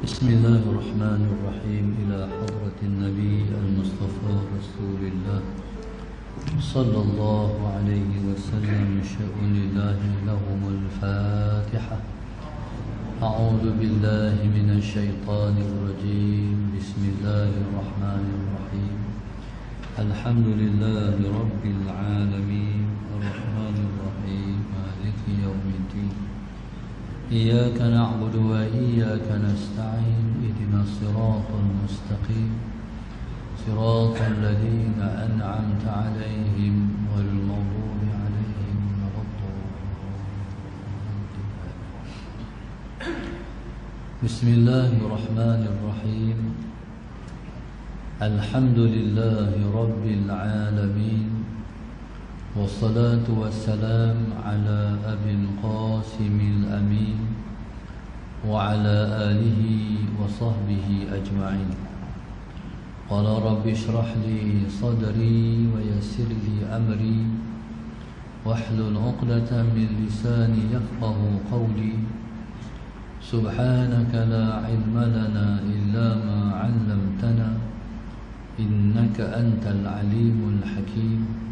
بسم الله الرحمن الرحيم. إلى حضرة النبي المصطفى رسول الله صلى الله عليه وسلم. شأن الله لهم الفاتحة. أعوذ بالله من الشيطان الرجيم. بسم الله الرحمن الرحيم. الحمد لله رب العالمين الرحمن الرحيم مالك يوم الدين. إياك نعبد وإياك نستعين. اهدنا الصراط المستقيم صراط الذين أنعمت عليهم غير المغضوب عليهم ولا الضالين. بسم الله الرحمن الرحيم. الحمد لله رب العالمين والصلاة والسلام على أبي القاسم الأمين وعلى آله وصحبه أجمعين. قال رب اشرح لي صدري ويسر لي أمري واحلل عقدة من لساني يفقه قولي. سبحانك لا علم لنا إلا ما علمتنا إنك أنت العليم الحكيم.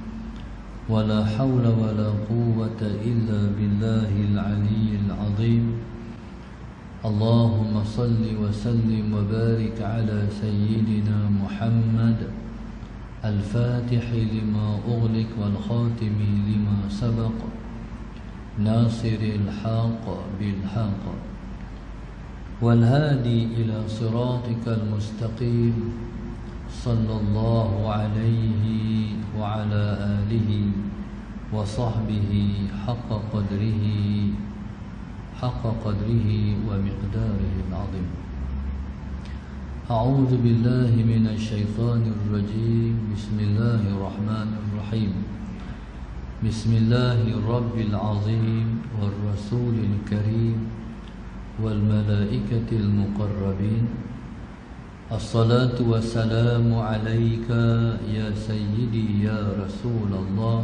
ولا حول ولا قوة إلا بالله العلي العظيم. اللهم صل وسلم وبارك على سيدنا محمد الفاتح لما أغلق والخاتم لما سبق ناصر الحق بالحق والهادي إلى صراطك المستقيم. صلى الله عليه وعلى آله وصحبه حق قدره ومقداره العظيم. أعوذ بالله من الشيطان الرجيم. بسم الله الرحمن الرحيم. بسم الله الرب العظيم والرسول الكريم والملائكة المقربين. الصلاة والسلام عليك يا سيدي يا رسول الله.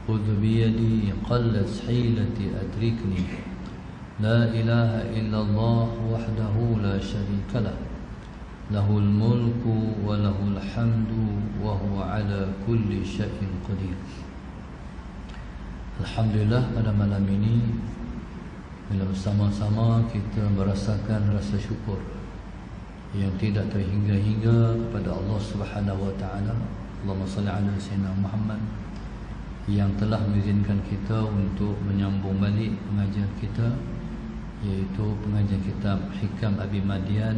خذ بيدي قلت حيلتي أدركني. لا إله إلا الله وحده لا شريك له. له الملك وله الحمد وهو على كل شيء قدير. Alhamdulillah, pada malam ini bila bersama-sama kita merasakan rasa syukur yang tidak terhingga-hingga kepada Allah Subhanahu wa taala. Allahumma salli ala sayyidina Muhammad, yang telah mengizinkan kita untuk menyambung balik pengajian kita, iaitu pengajian kitab Hikam Abi Madian.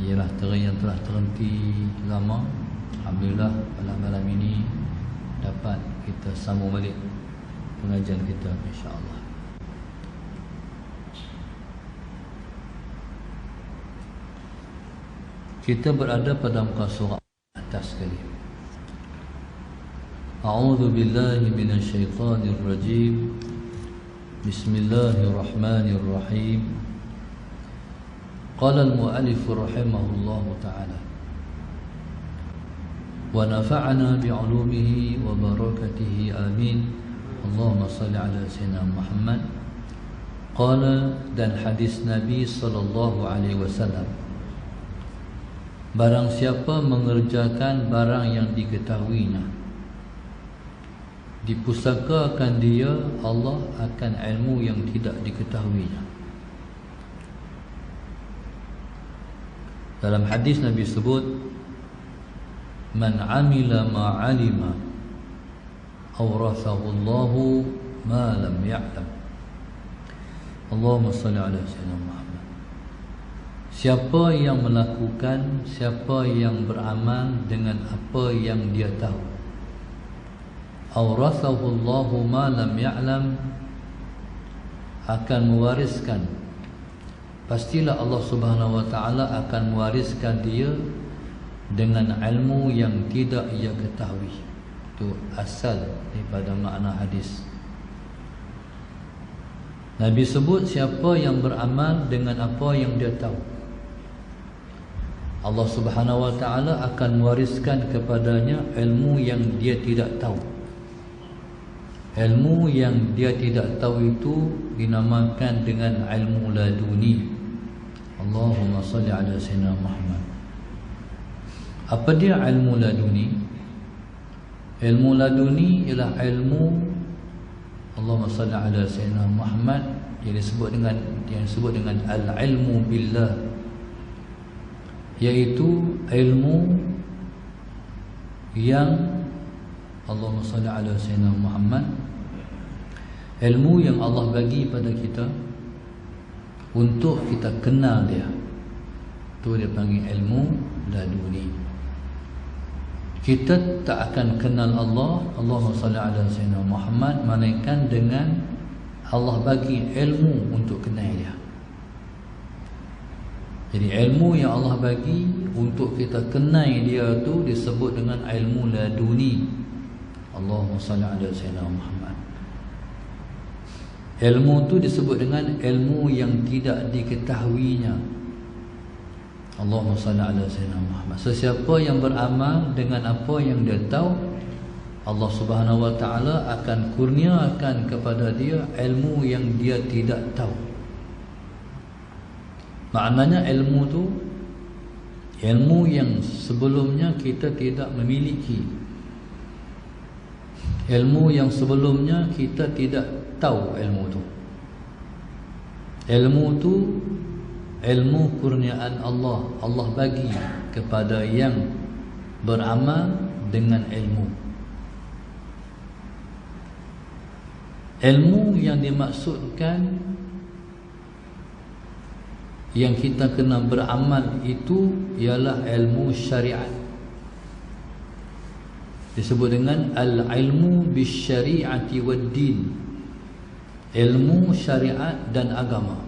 Ialah yang telah terhenti lama. Alhamdulillah pada malam ini dapat kita sambung balik pengajian kita, insya-Allah. Kita berada pada muka surah atas sekali. A'udzu billahi minasy syaithanir rajim. Bismillahirrahmanirrahim. Qala al-mu'allif rahimahullahu ta'ala wa nafa'ana bi'ulumihi wa barakatihi amin. Allahumma salli ala sayyidina Muhammad. Qala, dan hadis Nabi sallallahu alaihi wasallam, barang siapa mengerjakan barang yang diketahuinya, dipusakakan dia Allah akan ilmu yang tidak diketahuinya. Dalam hadis Nabi sebut, man amila ma'alima awrathahu Allahu ma lam ya'lam. Allahumma salli ala sayyidina Muhammad. Siapa yang melakukan, siapa yang beramal dengan apa yang dia tahu, awrathahu Allahu ma lam ya'lam, akan mewariskan, pastilah Allah Subhanahu wa taala akan mewariskan dia dengan ilmu yang tidak ia ketahui. Itu asal daripada makna hadis. Nabi sebut siapa yang beramal dengan apa yang dia tahu, Allah Subhanahu wa taala akan mewariskan kepadanya ilmu yang dia tidak tahu. Ilmu yang dia tidak tahu itu dinamakan dengan ilmu laduni. Allahumma salli ala Sayyidina Muhammad. Apa dia ilmu laduni? Ilmu laduni ialah ilmu Allahumma salli ala Sayyidina Muhammad yang disebut dengan al-ilmu billah, iaitu ilmu yang Allahumma salli ala Sayyidina Muhammad, ilmu yang Allah bagi pada kita untuk kita kenal dia. Tu dia panggil ilmu laduni. Kita tak akan kenal Allah, Allahumma salli ala Sayyidina Muhammad, melainkan dengan Allah bagi ilmu untuk kenal dia. Jadi ilmu yang Allah bagi untuk kita kenal dia tu disebut dengan ilmu laduni. Allahumma salli ala Sayyidina Muhammad. Ilmu tu disebut dengan ilmu yang tidak diketahuinya. Allahumma salli ala Sayyidina Muhammad. Sesiapa yang beramal dengan apa yang dia tahu, Allah Subhanahu wa ta'ala akan kurniakan kepada dia ilmu yang dia tidak tahu. Maknanya ilmu tu ilmu yang sebelumnya kita tidak memiliki, ilmu yang sebelumnya kita tidak tahu. Ilmu tu ilmu kurniaan Allah. Allah bagi kepada yang beramal dengan ilmu. Ilmu yang dimaksudkan yang kita kena beramal itu ialah ilmu syariat. Disebut dengan al-ilmu bisyari'ati wad-din, ilmu syariat dan agama.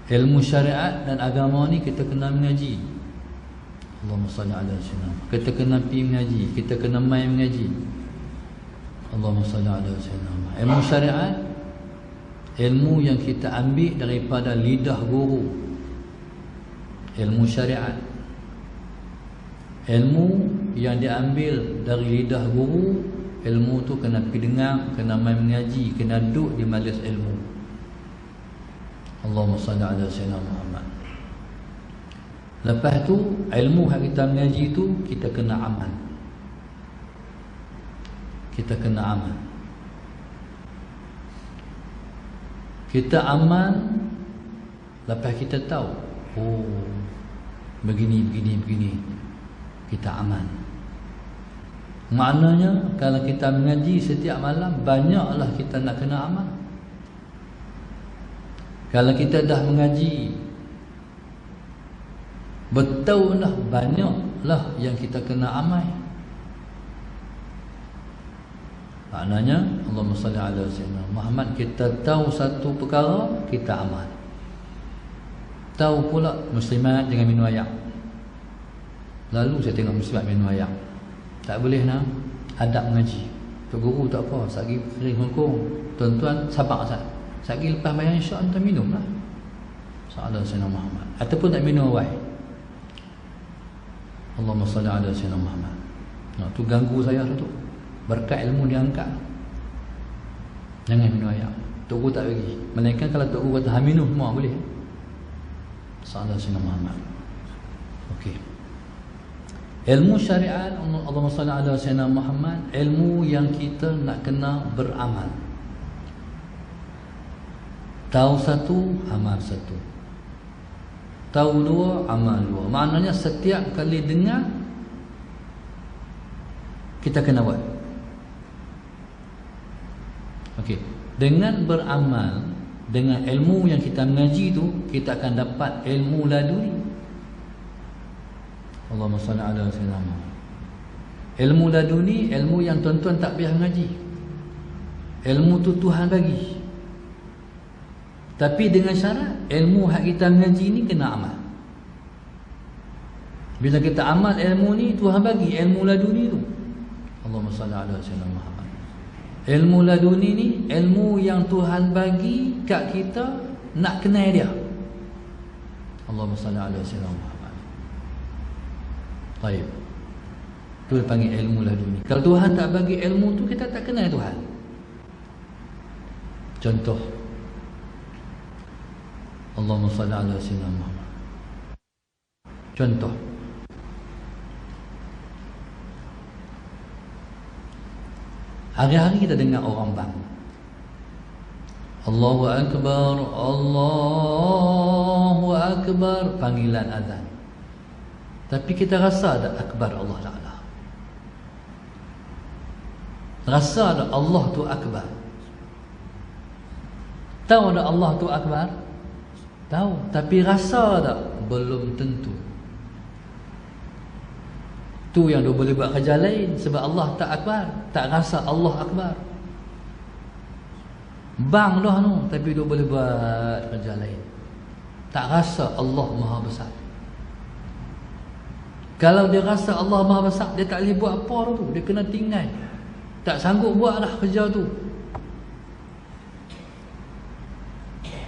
Ilmu syariat dan agama ni kita kena mengaji. Allahumma salli ala sayyidina. Kita kena pergi mengaji, kita kena mai mengaji. Allahumma salli ala sayyidina. Ilmu syariat, ilmu yang kita ambil daripada lidah guru. Ilmu syariat, ilmu yang diambil dari lidah guru. Ilmu tu kena pergi dengar, kena main mengaji, kena duduk di majlis ilmu. Allahumma salli ala sayyidina Muhammad. Lepas tu ilmu yang kita mengaji tu kita kena amal. Kita kena amal. Kita amal, lepas kita tahu, oh begini. Kita amal. Maknanya kalau kita mengaji setiap malam, banyaklah kita nak kena amal. Kalau kita dah mengaji betul dah, banyaklah yang kita kena amal. Maknanya Allahumma salli ala sayyidina Muhammad, kita tahu satu perkara, kita amal. Tahu pula muslimat jangan minum air. Lalu saya tengok muslimat minum air. Tak boleh nak adab mengaji. Tok guru tak apa, sagi kering hukum. Tuan-tuan sabar sat. Sagi lepas bayar insya Allah minumlah. Sallallahu alaihi Muhammad. Ataupun tak minum awal. Allahumma salli ala sayyidina Muhammad. Nah, tu ganggu saya tu. Berkat ilmu diangkat. Jangan minum air. Tok guru tak bagi. Melainkan kalau tok guru kata minum semua boleh. Sallallahu alaihi Muhammad. Okey. Ilmu syariat, Allahumma salli ala sayyidina Muhammad, ilmu yang kita nak kena beramal. Tahu satu, amal satu. Tahu dua, amal dua. Maknanya setiap kali dengar kita kena buat. Okey. Dengan beramal, dengan ilmu yang kita mengaji tu, kita akan dapat ilmu laduni. Allahumma salli ala sayyidina Muhammad. Ilmu laduni, ilmu yang tuan-tuan tak payah mengaji. Ilmu tu Tuhan bagi. Tapi dengan syarat ilmu hak kita mengaji ni kena amal. Bila kita amal ilmu ni, Tuhan bagi ilmu laduni tu. Allahumma salli ala sayyidina Muhammad. Ilmu laduni ni ilmu yang Tuhan bagi kat kita nak kenal dia. Allahumma salli ala sayyidina Muhammad. Baik. Itu dipanggil ilmu laduni. Kalau Tuhan tak bagi ilmu tu, kita tak kenal Tuhan. Contoh, Allahumma salli ala sayyidina Muhammad. Contoh, hari-hari kita dengar orang bang, Allahu Akbar, Allahu Akbar, panggilan azan. Tapi kita rasa ada akbar Allah Ta'ala? Rasa ada Allah tu akbar? Tahu ada Allah tu akbar? Tahu. Tapi rasa tak? Belum tentu. Tu yang dia boleh buat kerja lain. Sebab Allah tak akbar, tak rasa Allah akbar. Bang dah tu, tapi dia boleh buat kerja lain. Tak rasa Allah Maha Besar. Kalau dia rasa Allah Maha Besar, dia tak boleh buat apa tu. Dia kena tinggal. Tak sanggup buat lah kerja tu.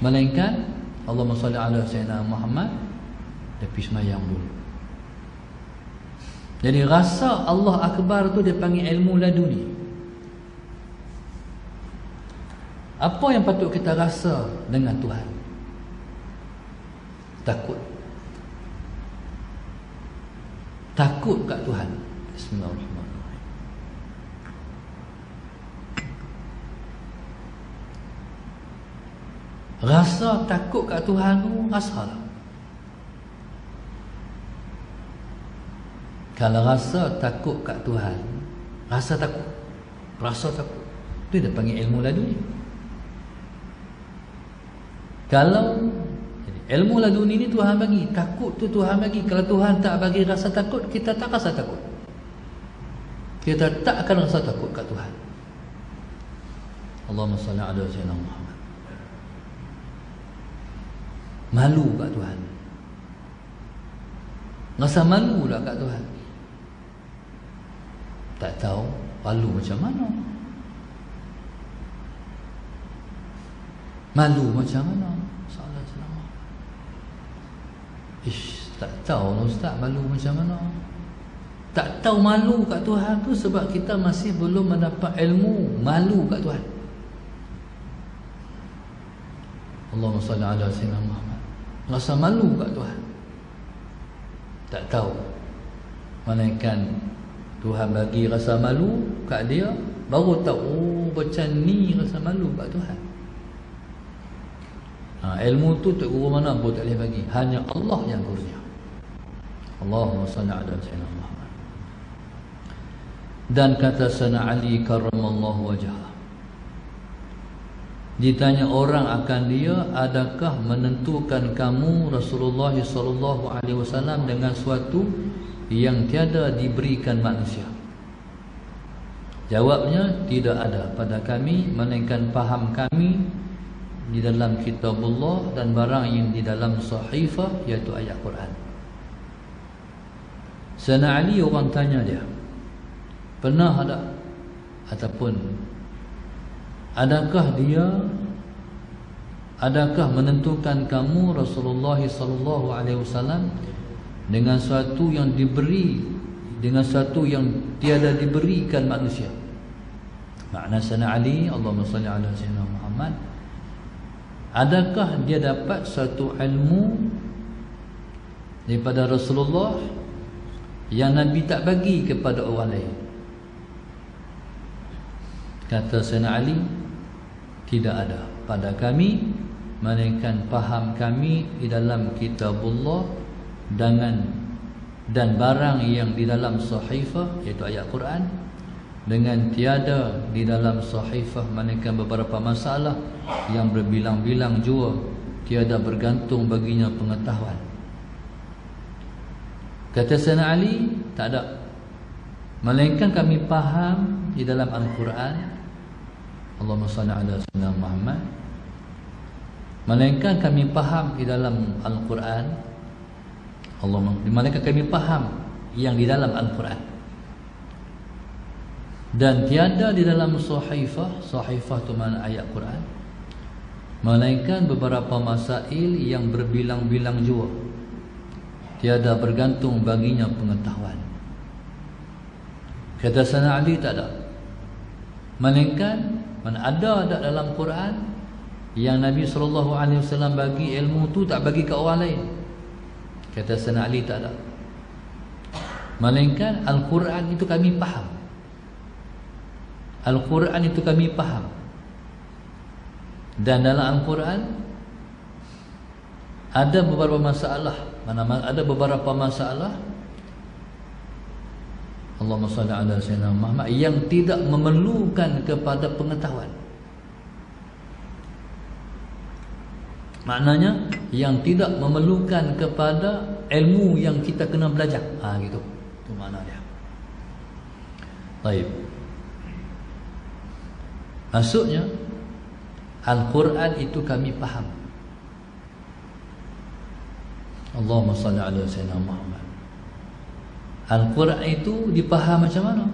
Melainkan Allahumma salli ala sayyidina Muhammad, dia pergi semayang dulu. Jadi rasa Allah Akbar tu dia panggil ilmu laduni. Apa yang patut kita rasa dengan Tuhan? Takut. Takut kat Tuhan. Bismillahirrahmanirrahim. Rasa takut kat Tuhan tu, rasalah. Kalau rasa takut kat Tuhan, rasa takut, itu dia panggil ilmu laduni. Kalau ilmu laduni ni Tuhan bagi, takut tu Tuhan bagi. Kalau Tuhan tak bagi rasa takut, kita tak rasa takut. Kita tak akan rasa takut kat Tuhan. Allahumma salli ala sayyidina Muhammad. Malu kat Tuhan. Rasa malu lah kat Tuhan. Tak tahu malu macam mana. Malu macam mana? Salah selama. Tak tahu Ustaz malu macam mana. Tak tahu malu kat Tuhan tu sebab kita masih belum mendapat ilmu malu kat Tuhan. Allahumma salli ala sayyidina Muhammad. Rasa malu kat Tuhan. Tak tahu. Melainkan Tuhan bagi rasa malu kat dia, baru tahu, oh macam ni rasa malu kat Tuhan. Ilmu tu tak guru mana pun tak boleh bagi. Hanya Allah yang kurnia. Allahumma salli ala sayyidina Muhammad. Dan kata Sayyidina Ali karramallahu wajhah, ditanya orang akan dia, adakah menentukan kamu Rasulullah sallallahu alaihi wasallam dengan suatu yang tiada diberikan manusia? Jawabnya, tidak ada pada kami melainkan faham kami di dalam kitabullah dan barang yang di dalam sahifah, iaitu ayat Quran. Sayyidina Ali, orang tanya dia, pernah ada ataupun adakah menentukan kamu Rasulullah sallallahu alaihi wasallam dengan sesuatu yang diberi, dengan sesuatu yang tiada diberikan manusia? Makna Sayyidina Ali, Allahumma salli ala sayyidina Muhammad, adakah dia dapat satu ilmu daripada Rasulullah yang Nabi tak bagi kepada orang lain? Kata Sayyidina Ali, tidak ada pada kami melainkan faham kami di dalam kitabullah dan barang yang di dalam sahifah, iaitu ayat Quran, dengan tiada di dalam sahifah melainkan beberapa masalah yang berbilang-bilang jua, tiada bergantung baginya pengetahuan. Kata Sayyidina Ali, tak ada melainkan kami faham di dalam Al-Quran, Allahumma salli ala sayyidina Muhammad, melainkan kami faham di dalam Al-Quran, melainkan kami faham yang di dalam Al-Quran, dan tiada di dalam sahifah tu mana ayat Quran, melainkan beberapa masail yang berbilang-bilang jua, tiada bergantung baginya pengetahuan. Kata Sayyidina Ali, tak ada melainkan mana ada dalam Quran Yang Nabi SAW bagi ilmu tu tak bagi ke orang lain. Kata Sayyidina Ali, tak ada. Melainkan Al-Quran itu kami faham. Al-Quran itu kami faham. Dan dalam Al-Quran ada beberapa masalah, ada beberapa masalah Allahumma salli ala sayyidina Muhammad yang tidak memerlukan kepada pengetahuan. Maknanya yang tidak memerlukan kepada ilmu yang kita kena belajar. Gitu. Itu makna dia. Baik. Maksudnya Al-Quran itu kami faham. Allahumma salli ala sayyidina Muhammad. Al-Quran itu dipahami macam mana?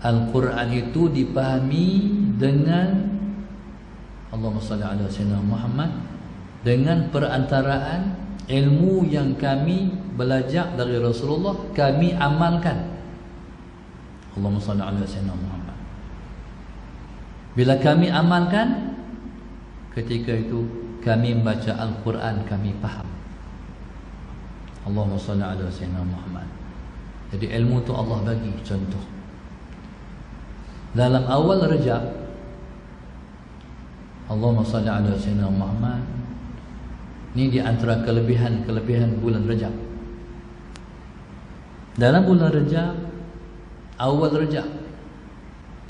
Al-Quran itu dipahami dengan Allahumma salli ala sayyidina Muhammad, dengan perantaraan ilmu yang kami belajar dari Rasulullah, kami amalkan. Allahumma salli ala sayyidina Muhammad. Bila kami amalkan, ketika itu kami membaca Al-Quran, kami faham. Allahumma salli ala sayyidina Muhammad. Jadi ilmu tu Allah bagi. Contoh, dalam awal Rajab, Allahumma salli ala sayyidina Muhammad, ini di antara kelebihan bulan Rajab. Dalam bulan Rajab, awal Rajab,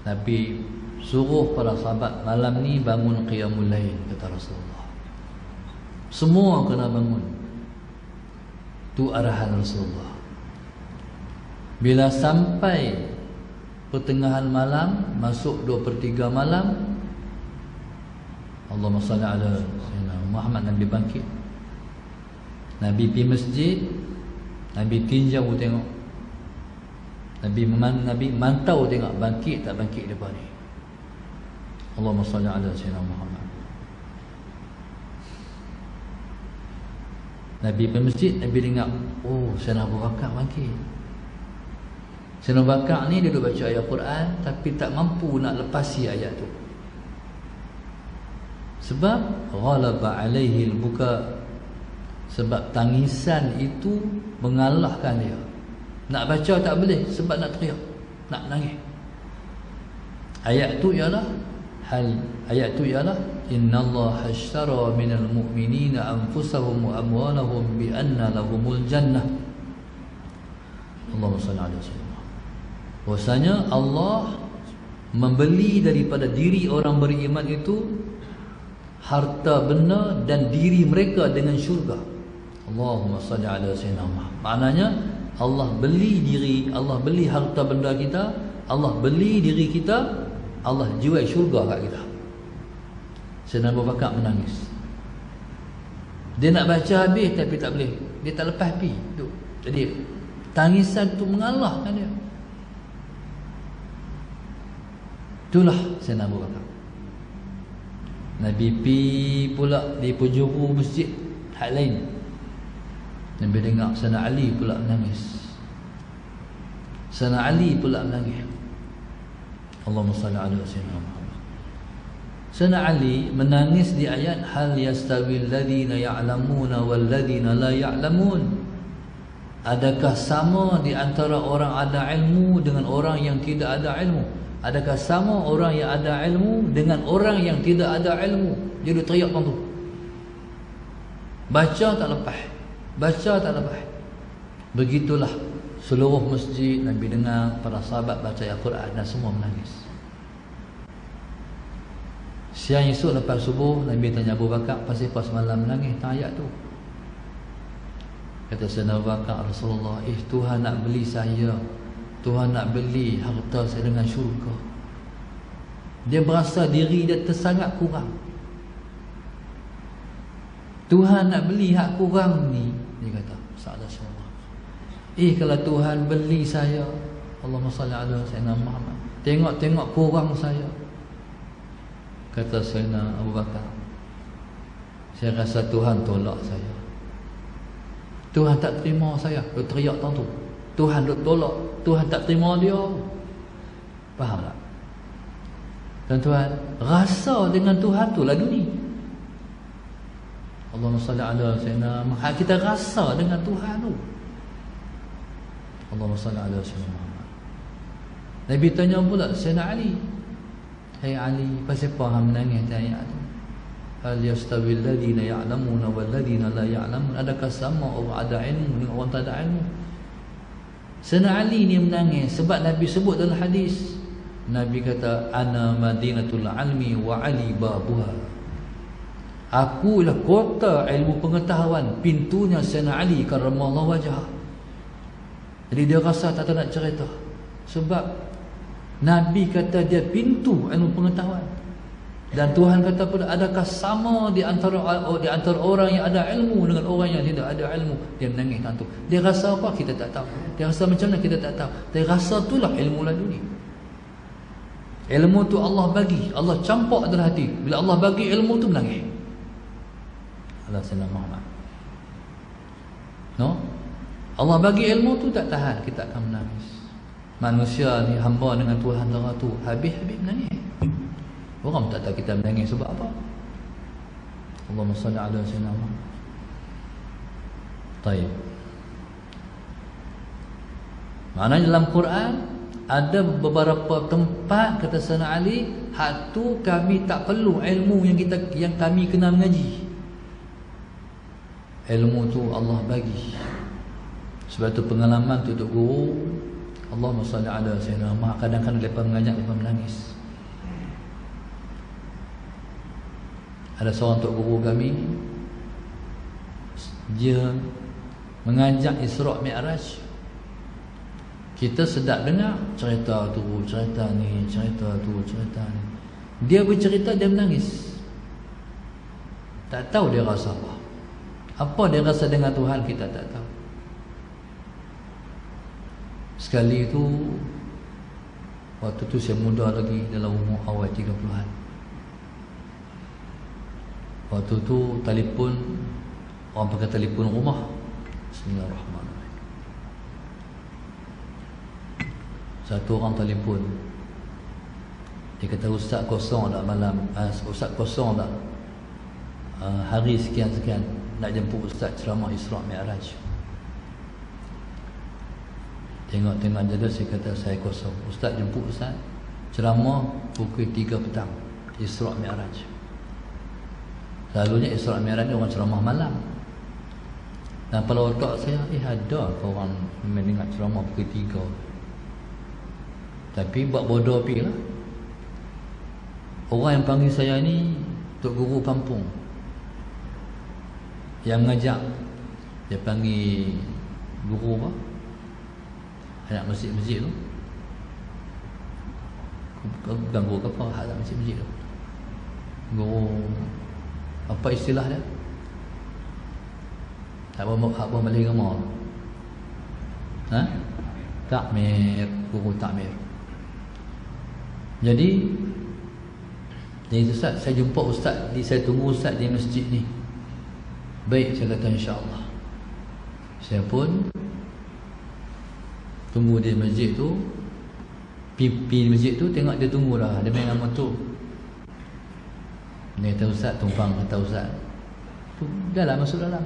Nabi suruh para sahabat, malam ni bangun qiyamul lail, kata Rasulullah. Semua kena bangun. Itu arahan Rasulullah. Bila sampai pertengahan malam, masuk 2/3 malam, Allahumma salli ala sayyidina Muhammad, Nabi bangkit. Nabi pergi masjid, Nabi tinjau tengok. Nabi mantau tengok bangkit tak bangkit depan ni. Allahumma salli ala sayyidina Muhammad. Nabi pergi masjid, Nabi dengar, oh, Sayyidina Abu Bakar bangkit. Sayyidina Abu Bakar ni dia duduk baca ayat Quran, tapi tak mampu nak lepasi ayat tu. Sebab ghalaba alaihi al-buka, sebab tangisan itu mengalahkan dia. Nak baca tak boleh sebab nak teriak, nak menangis. Ayat tu ialah innallaha ashtara minal mu'minina anfusahum wa amwalahum bi anna lahumul jannah. Allahumma salli ala sayyidina. Bahwasanya Allah membeli daripada diri orang beriman itu harta benda dan diri mereka dengan syurga. Allahumma salli ala sayyidina Muhammad. Maknanya Allah beli diri, Allah beli harta benda kita, Allah beli diri kita, Allah jual syurga kat kita. Sayyidina Abu Bakar menangis. Dia nak baca habis tapi tak boleh. Dia tak lepas pi. Jadi tangisan tu mengalahkan dia. Itulah Sayyidina Abu Bakar. Nabi pi pula di penjuru masjid hak lain. Nabi dengar Sayyidina Ali pula menangis. Sayyidina Ali pula menangis. Allahumma salli ala sayyidina Muhammad. Sayyidina Ali menangis di ayat hal yastawil ladina ya'lamuna wal ladina la ya'lamun. Adakah sama di antara orang ada ilmu dengan orang yang tidak ada ilmu? Adakah sama orang yang ada ilmu dengan orang yang tidak ada ilmu? Dia duk teriak tu. Baca tak lepas. Baca tak lepas. Begitulah seluruh masjid Nabi dengar para sahabat baca Al-Quran dan semua menangis. Siang esok lepas subuh Nabi tanya Abu Bakar, pasal pas malam menangis tentang ayat tu. Kata Sayyidina Abu Bakar, Rasulullah, Tuhan nak beli saya, Tuhan nak beli harta saya dengan syurga. Dia berasa diri dia tersangat kurang. Tuhan nak beli hak kurang ni, dia kata, salah semua. Kalau Tuhan beli saya, Allahumma salli ala sayyidina Muhammad, tengok-tengok kurang saya. Kata Sayyidina Abu Bakar, saya rasa Tuhan tolak saya. Tuhan tak terima saya. Dia teriak tu. Tuhan duk tolak, Tuhan tak terima dia. Faham tak? Tuan-tuan, rasa dengan Tuhan tu lah dunia. Allahumma salli ala sayyidina Muhammad. Kita rasa dengan Tuhan tu. Allahumma salli ala sayyidina Muhammad. Nabi tanya pula Sayyidina Ali, hai Ali, pasal apa hang menangis ayat tu? Hal yastawi alladhina ya'lamuna wal ladhina la ya'lamun? Adakah sama orang ada ilmu dengan orang tak ada ilmu? Sayyidina Ali ni menangis sebab Nabi sebut dalam hadis. Nabi kata, ana madinatul ilmi wa ali babuha. Aku ialah kota ilmu pengetahuan, pintunya Sayyidina Ali karramallahu wajhah. Jadi dia rasa tak nak cerita sebab Nabi kata dia pintu ilmu pengetahuan. Dan Tuhan kata pula, adakah sama di antara orang yang ada ilmu dengan orang yang tidak ada ilmu? Dia menangis tentu. Dia rasa apa? Kita tak tahu. Dia rasa macam mana? Kita tak tahu. Dia rasa itulah ilmu laduni. Ilmu tu Allah bagi, Allah campak dalam hati. Bila Allah bagi ilmu tu, menangis. Allah Sayyidina Muhammad. No? Allah bagi ilmu tu tak tahan, kita akan menangis. Manusia ni hamba dengan Tuhan darah tu, habis-habis menangis. Orang tak tahu kita menangis sebab apa. Allahumma salli ala sayyidina Muhammad. Baik. Maknanya dalam Quran ada beberapa tempat kata Sayyidina Ali, hak tu kami tak perlu ilmu yang kami kena mengaji. Ilmu tu Allah bagi. Sebab tu pengalaman tu untuk guru, Allahumma salli ala sayyidina Muhammad, kadang-kadang lepas mengajak lepas menangis. Ada seorang tok guru kami, dia mengajak Isra' Mi'raj. Kita sedap dengar cerita tu, cerita ni, cerita tu, cerita ni. Dia bercerita, dia menangis. Tak tahu dia rasa apa. Apa dia rasa dengan Tuhan, kita tak tahu. Sekali tu, waktu tu saya muda lagi, dalam umur awal 30-an. Waktu tu telefon, orang pakai telefon rumah. Bismillahirrahmanirrahim. Satu orang telefon, dia kata, ustaz kosong tak malam, ustaz kosong tak hari sekian-sekian, nak jemput ustaz ceramah Isra' Mi'raj. Tengok-tengok jaga, saya kata saya kosong. Ustaz jemput ustaz ceramah pukul 3 petang Isra' Mi'raj. Selalunya Isra' Mi'raj ni orang ceramah malam. Dan pada otak saya, ada ke orang mendengar ceramah pukul 3? Tapi buat bodoh pergi lah. Orang yang panggil saya ni Tok Guru Kampung yang mengajak. Dia panggil guru apa? Anak masjid-masjid tu. Bukan guru ke apa, anak masjid-masjid tu. Guru, apa istilah dia? Apa Malay Gama? Takmir, guru takmir. Jadi ustaz, saya jumpa ustaz, saya tunggu ustaz di masjid ni. Baik, saya kata insya-Allah. Saya pun tunggu di masjid tu. Pipi masjid tu, tengok dia tunggulah, dia main dengan motor. Dia kata ustaz, tumpang kata ustaz. Tu dalam, masuk dalam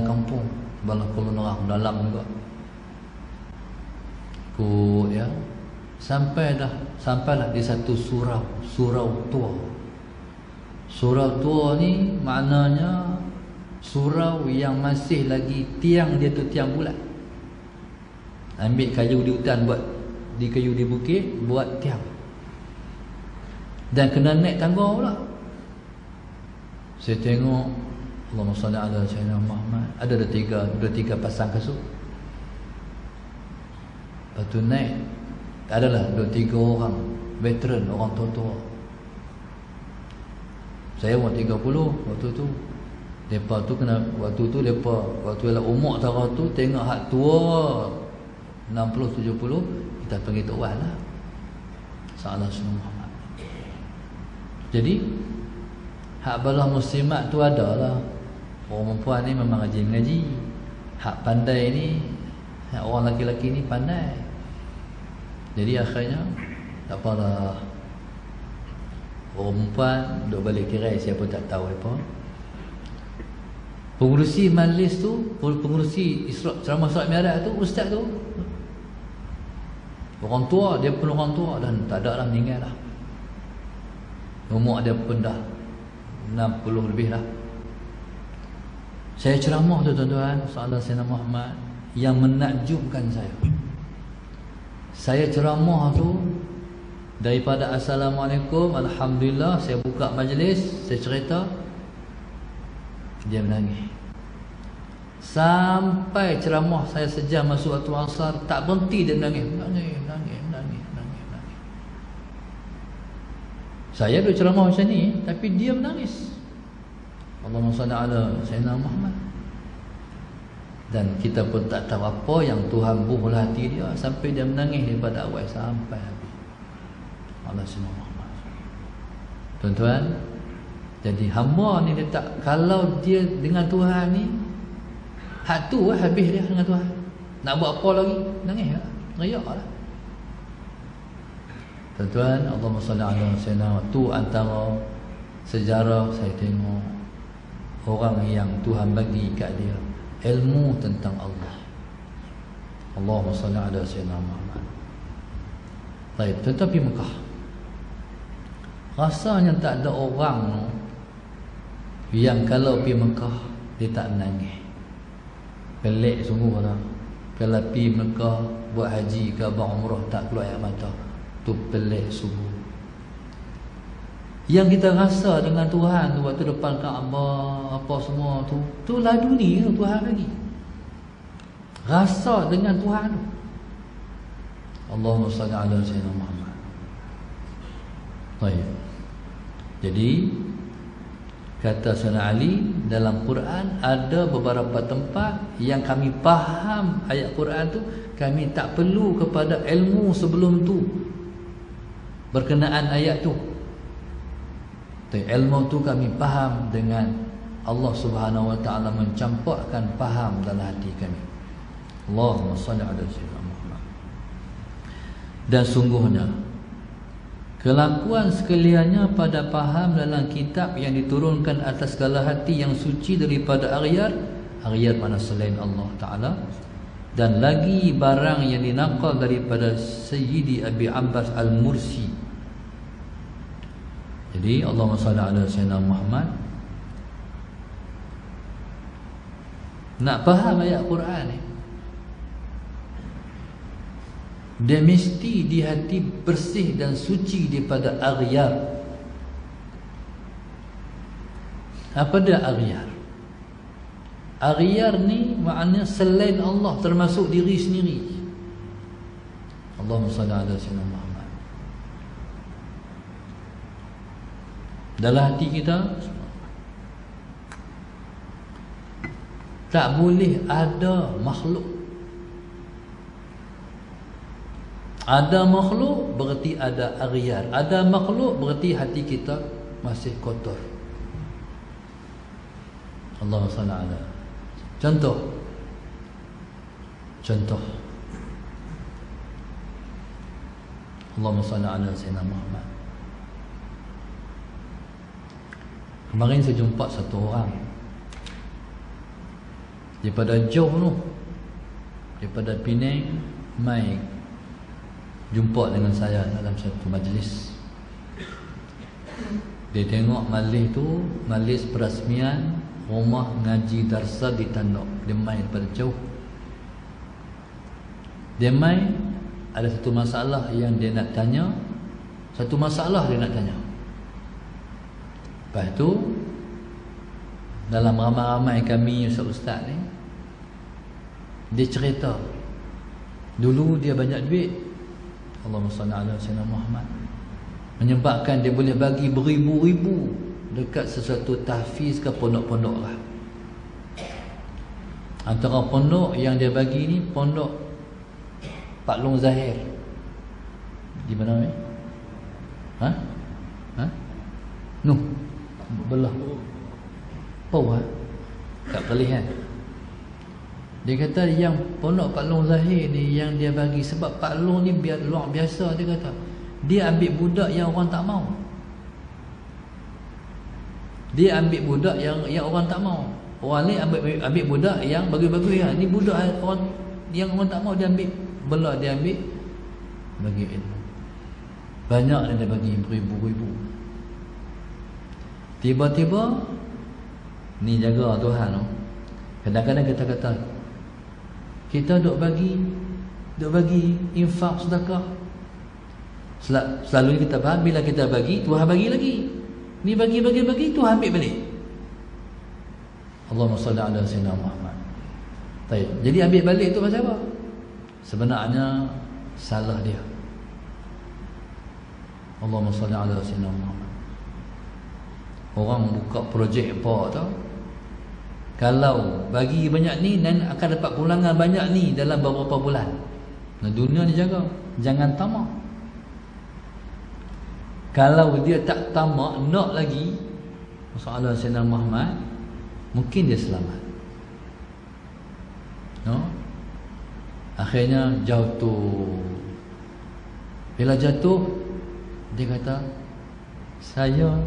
kampung Bala Kuala Nerang, dalam juga. Ikut ya. Sampailah di satu surau tua. Surau tua ni maknanya surau yang masih lagi tiang dia tu tiang bulat. Ambil kayu di hutan, buat di kayu di bukit, buat tiang. Dan kena naik tangga pula. Saya tengok, Allahumma salli ala sayyidina Muhammad, ada tiga pasang kasut. Lepas tu naik, adalah 2-3 orang veteran, orang tua-tua. Saya umur 30 waktu tu. Depa tu kena, waktu tu depa, waktu lah umur tara tu, tengok hak tua 60-70, kita panggil Tok Wan lah. Salah Sayyidina Muhammad. Jadi hak balah muslimat tu ada lah. Orang perempuan ni memang rajin mengaji. Hak pandai ni, hak orang lelaki-lelaki ni pandai. Jadi akhirnya tak apalah, Orang perempuan duduk balik tirai, siapa tak tahu apa. Pengurusi majlis tu, pengurusi ceramah solat Mi'raj tu, ustaz tu, orang tua, dia pun orang tua dan tak ada lah, meninggal lah. Umur dia pun dah 60 lebih lah. Saya ceramah tu tuan-tuan, soalan Sayyidina Muhammad yang menakjubkan saya. Saya ceramah tu daripada Assalamualaikum, Alhamdulillah, saya buka majlis, saya cerita, dia menangis. Sampai ceramah saya sejam masuk waktu asar, tak berhenti dia menangis. Saya duduk ceramah macam ni, tapi dia menangis. Allahumma salli ala Sayyidina Muhammad. Dan kita pun tak tahu apa yang Tuhan buhul hati dia sampai dia menangis daripada awal sampai habis. Allah Sayyidina Muhammad. Tuan-tuan, jadi hamba ni dia tak, kalau dia dengan Tuhan ni, hak tu habis dia dengan Tuhan. Nak buat apa lagi? Nangis lah, riak lah. Tuan-tuan, Allahumma salli ala Sayyidina. Tu antara sejarah saya tengok orang yang Tuhan bagi kat dia ilmu tentang Allah. Allahumma salli ala Sayyidina Muhammad. Baik, tetapi Mekah rasanya tak ada orang yang kalau pergi Mekah dia tak menangis. Pelik sungguh lah. Kalau pergi Mekah buat haji ke buat umrah tak keluar air mata. Tu pelik sungguh. Yang kita rasa dengan Tuhan tu waktu depan Kaabah apa semua tu, tu lah dunia tu Tuhan lagi. Rasa dengan Tuhan tu. Allahumma salli ala Sayyidina Muhammad. Baik. Jadi kata Sayyidina Ali, dalam Quran ada beberapa tempat yang kami faham ayat Quran tu, kami tak perlu kepada ilmu sebelum tu berkenaan ayat tu. Ilmu tu kami faham dengan Allah Subhanahu wa taala mencampurkan faham dalam hati kami. Allahumma salli ala Sayyidina Muhammad. Dan sungguhnya kelakuan sekaliannya pada faham dalam kitab yang diturunkan atas segala hati yang suci daripada aghyar mana selain Allah Ta'ala, dan lagi barang yang dinaqal daripada Sayyidi Abi Abbas Al-Mursi. Jadi Allahumma salli ala Sayyidina Muhammad. Nak faham ayat Quran ni, dia mesti di hati bersih dan suci daripada aghyar. Apa dia aghyar? Aghyar ni maknanya selain Allah, termasuk diri sendiri. Allahumma salli ala Sayyidina Muhammad. Dalam hati kita tak boleh ada makhluk. Ada makhluk berarti ada aghyar. Ada makhluk berarti hati kita masih kotor. Allahumma salli ala. Contoh Allahumma salli ala Sayyidina Muhammad. Kemarin saya jumpa satu orang daripada jauh tu, daripada Penang, mai jumpa dengan saya dalam satu majlis. Dia tengok majlis tu, majlis perasmian rumah ngaji darsa di Tanduk. Dia mai daripada jauh. Dia mai ada satu masalah yang dia nak tanya. Lepas tu dalam ramai-ramai kami ustaz-ustaz ni, dia cerita dulu dia banyak duit, Allahumma salli ala Sayyidina Muhammad, menyebabkan dia boleh bagi beribu-ribu dekat sesuatu tahfiz ke pondok-pondok lah. Antara pondok yang dia bagi ni pondok Pak Long Zahir. Di mana ni? Noh, belah bawah kat Perlihan. Dia kata yang pondok Pak Long Zahir ni yang dia bagi, sebab Pak Long ni luar biasa. Dia kata dia ambil budak yang orang tak mau. Dia ambil budak yang orang tak mau. Orang lain ambil budak yang bagus-bagus ya. Ni budak orang yang orang tak mau, dia ambil belah, dia ambil bagi ilmu. Banyak dia bagi beribu-ribu. Tiba-tiba ni jaga Tuhan tu. Kadang-kadang kita kata kita duk bagi infak sedekah. Selalu kita faham bila kita bagi, Tuhan bagi lagi. Ni bagi Tuhan ambil balik. Allahumma salli ala sayyidina Muhammad. Baik. Jadi ambil balik tu pasal apa? Sebenarnya salah dia. Allahumma salli ala sayyidina Muhammad. Orang buka projek apa tau? Kalau bagi banyak ni dan akan dapat pulangan banyak ni dalam beberapa bulan. Nah, dunia ni jaga, jangan tamak. Kalau dia tak tamak, nak lagi, masalah Sayyidina Muhammad, mungkin dia selamat. No? Akhirnya jatuh. Bila jatuh, dia kata, saya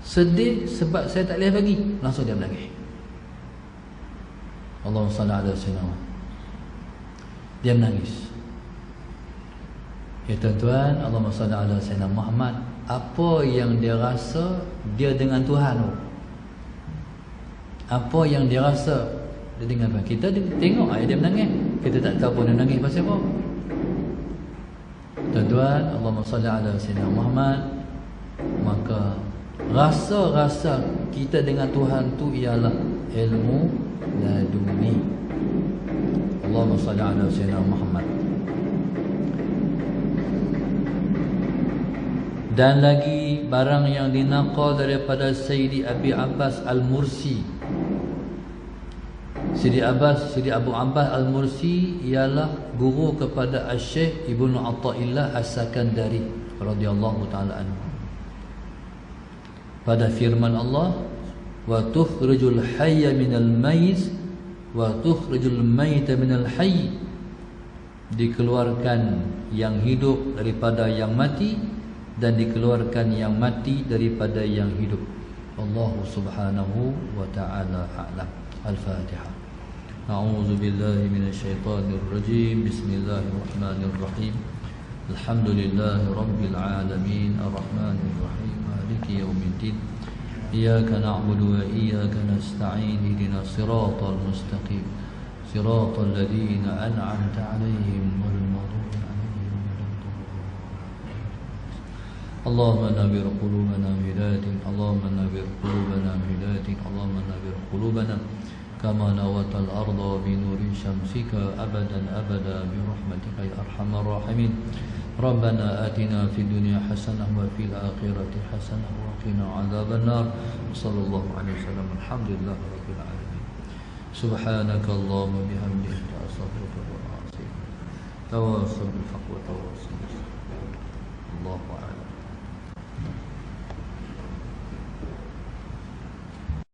sedih sebab saya tak boleh bagi. Langsung dia menangis. Allahumma salli ala sayyidina Muhammad. Dia menangis. Ya tuan-tuan, Allahumma salli ala sayyidina Muhammad. Apa yang dia rasa dia dengan Tuhan tu? Apa yang dia rasa dia dengan Tuhan? Kita tengok ayah dia menangis, kita tak tahu pun dia menangis pasal apa. Tuan-tuan, Allahumma salli ala sayyidina Muhammad. Maka rasa-rasa kita dengan Tuhan tu ialah ilmu laduni. Allahumma salli ala sayyidina Muhammad. Dan lagi barang yang dinaqal daripada Sayyidi Abi Abbas Al-Mursi. Sayyidi Abu Abbas Al-Mursi ialah guru kepada Asy-Syaikh Ibnu Athaillah As-Sakandari radhiyallahu taala anhu. Pada firman Allah, wa tukhrijul hayya minal mayyit wa tukhrijul mayyita minal hayy, dikeluarkan yang hidup daripada yang mati dan dikeluarkan yang mati daripada yang hidup. Allah subhanahu wa ta'ala a'lam. Al-Fatihah. A'udzu billahi minasyaitonir rajim. Bismillahirrahmanirrahim. Alhamdulillahi rabbil alamin, arrahmanir rahim, maliki yaumiddin. Iyyaka na'budu wa iyyaka nasta'in. Ihdinas siratal mustaqim. Siratal ladzina an'amta 'alaihim ghairil maghdubi 'alaihim waladdallin. Allahumma nawwir qulubana bihidayatin. Allahumma nawwir qulubana bihidayatin. Allahumma nawwir qulubana kama nawatal arda bi nuri syamsika abadan abada bi rahmatika ya arhamar rahimin. Rabbana atina fid dunya hasanah wa fil akhirati hasanah wa qina adzaban nar. Sallallahu alaihi wasallam. Alhamdulillahi rabbil alamin. Subhanakallahumma bihamdika astaghfiruka wa atubu ilaik. Tawassul bil haqq wa tawassul bis sabr. Allahu a'lam.